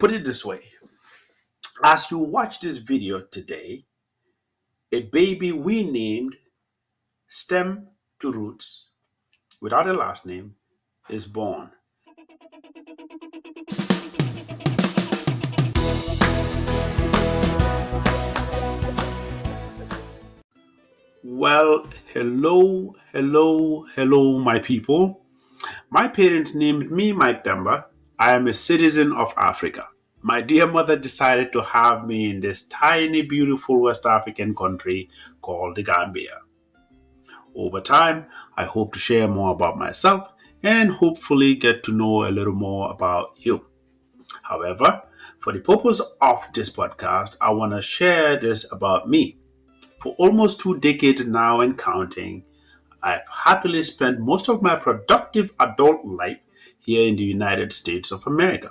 Put it this way, as you watch this video today, a baby we named StemToRoots, without a last name, is born. Well, hello, my people. My parents named me Mike Demba. I am a citizen of Africa. My dear mother decided to have me in this tiny, beautiful West African country called the Gambia. Over time, I hope to share more about myself and hopefully get to know a little more about you. However, for the purpose of this podcast, I want to share this about me. For almost 2 decades now and counting, I've happily spent most of my productive adult life here in the United States of America.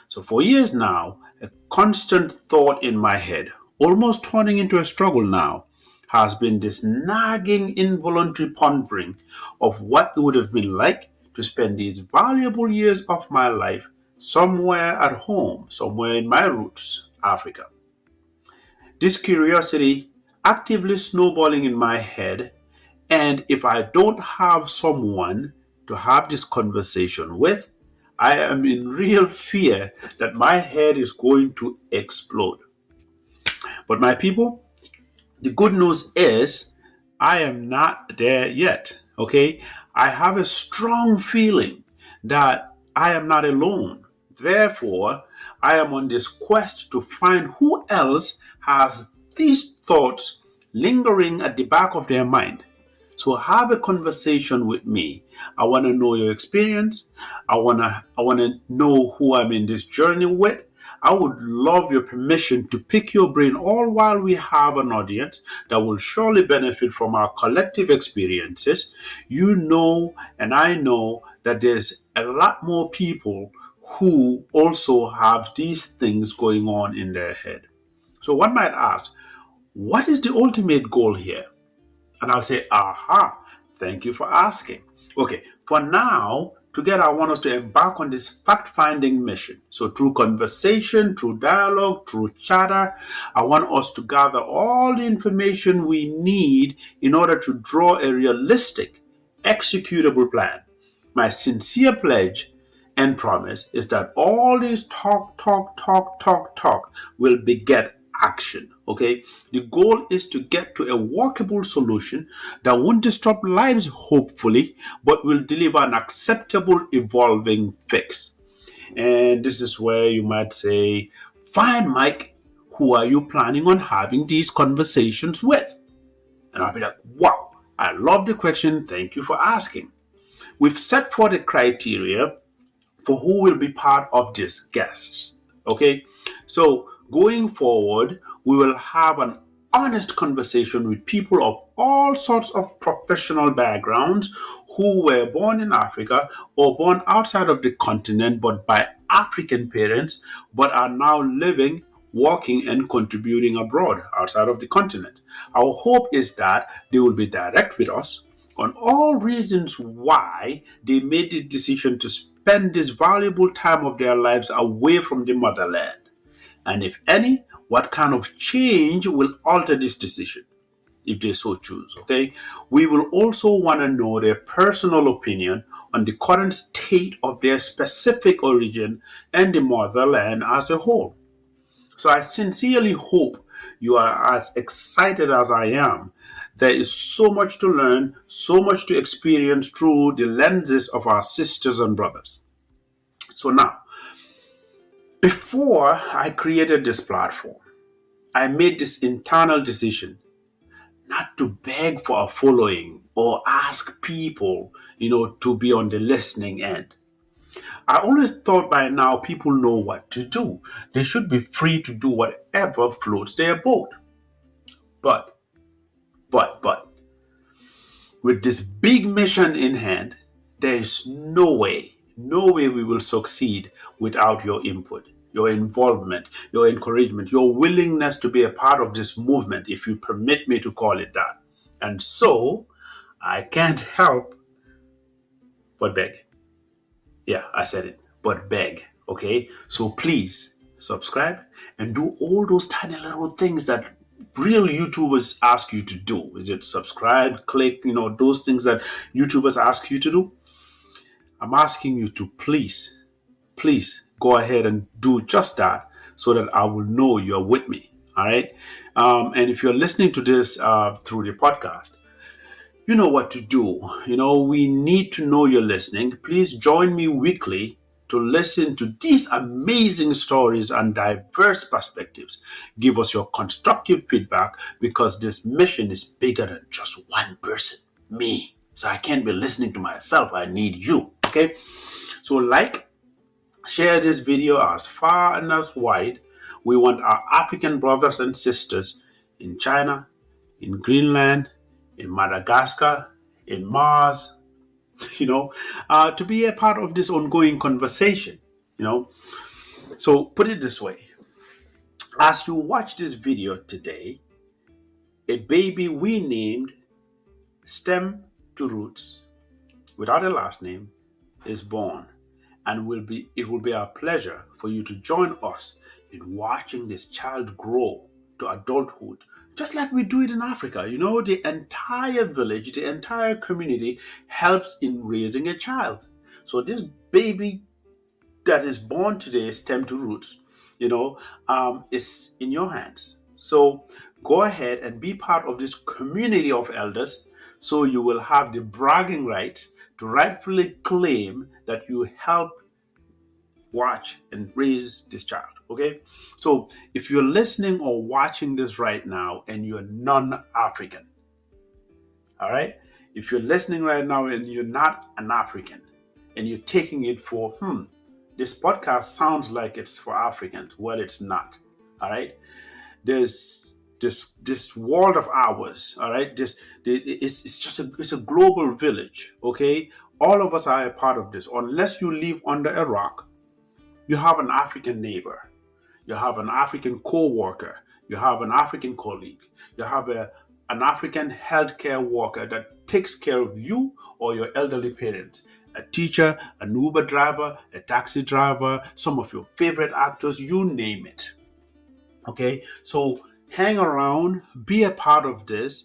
So for years now, a constant thought in my head, almost turning into a struggle now, has been this nagging involuntary pondering of what it would have been like to spend these valuable years of my life somewhere at home, somewhere in my roots, Africa. This curiosity actively snowballing in my head, and if I don't have someone to have this conversation with, I am in real fear that my head is going to explode. But my people, the good news is I am not there yet. Okay? I have a strong feeling that I am not alone. Therefore, I am on this quest to find who else has these thoughts lingering at the back of their mind. So have a conversation with me. I want to know your experience. I want to know who I'm in this journey with. I would love your permission to pick your brain all while we have an audience that will surely benefit from our collective experiences. You know, and I know that there's a lot more people who also have these things going on in their head. So one might ask, what is the ultimate goal here? And I'll say, aha, thank you for asking. Okay, for now, together I want us to embark on this fact finding mission. So, through conversation, through dialogue, through chatter, I want us to gather all the information we need in order to draw a realistic, executable plan. My sincere pledge and promise is that all this talk will beget action. Okay, the goal is to get to a workable solution that won't disrupt lives, hopefully, but will deliver an acceptable, evolving fix. And this is where you might say, fine, Mike, who are you planning on having these conversations with? And I'll be like, wow, I love the question. Thank you for asking. We've set forth the criteria for who will be part of this guests. Okay, so going forward, we will have an honest conversation with people of all sorts of professional backgrounds who were born in Africa or born outside of the continent but by African parents but are now living, working, and contributing abroad outside of the continent. Our hope is that they will be direct with us on all reasons why they made the decision to spend this valuable time of their lives away from the motherland. And if any, what kind of change will alter this decision, if they so choose. Okay. We will also want to know their personal opinion on the current state of their specific origin and the motherland as a whole. So I sincerely hope you are as excited as I am. There is so much to learn, so much to experience through the lenses of our sisters and brothers. So now, before I created this platform, I made this internal decision not to beg for a following or ask people, to be on the listening end. I always thought by now people know what to do. They should be free to do whatever floats their boat. But, but, with this big mission in hand, there is no way we will succeed without your input, your involvement, your encouragement, your willingness to be a part of this movement, if you permit me to call it that. And so, I can't help but beg. Yeah, I said it, but beg. Okay, so please subscribe and do all those tiny little things that real YouTubers ask you to do. Is it subscribe, click, those things that YouTubers ask you to do? I'm asking you to please go ahead and do just that so that I will know you're with me. All right. And if you're listening to this through the podcast, you know what to do. We need to know you're listening. Please join me weekly to listen to these amazing stories and diverse perspectives. Give us your constructive feedback because this mission is bigger than just one person, me. So I can't be listening to myself. I need you. Okay. So, share this video as far and as wide. We want our African brothers and sisters in China, in Greenland, in Madagascar, in Mars, to be a part of this ongoing conversation. You know, so put it this way: as you watch this video today, a baby we named Stem to Roots, without a last name, is born, and it will be our pleasure for you to join us in watching this child grow to adulthood, just like we do it in Africa. The entire village, the entire community helps in raising a child. So this baby that is born today, stem to roots, is in your hands. So go ahead and be part of this community of elders so you will have the bragging rights to rightfully claim that you help watch and raise this child. Okay. So if you're listening or watching this right now and you're non-African, all right, if you're listening right now and you're not an African and you're taking it for, this podcast sounds like it's for Africans. Well, it's not. All right. There's this world of ours. All right. It's a global village. Okay. All of us are a part of this. Unless you live under a rock, you have an African neighbor, you have an African co-worker, you have an African colleague, you have an African healthcare worker that takes care of you or your elderly parents, a teacher, an Uber driver, a taxi driver, some of your favorite actors, you name it. Okay, so hang around, be a part of this,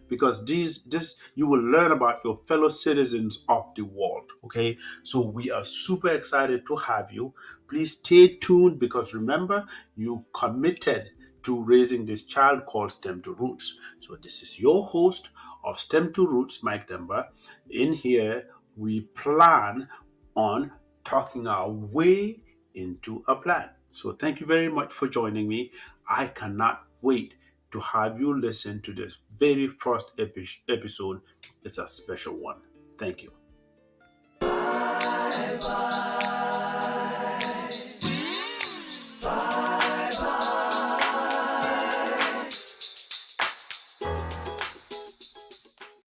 because this you will learn about your fellow citizens of the world. Okay, so we are super excited to have you. Please stay tuned because remember, you committed to raising this child called stem to roots. So this is your host of stem to roots, Mike Demba. In here we plan on talking our way into a plan. So thank you very much for joining me. I cannot wait to have you listen to this very first episode. It's a special one. Thank you.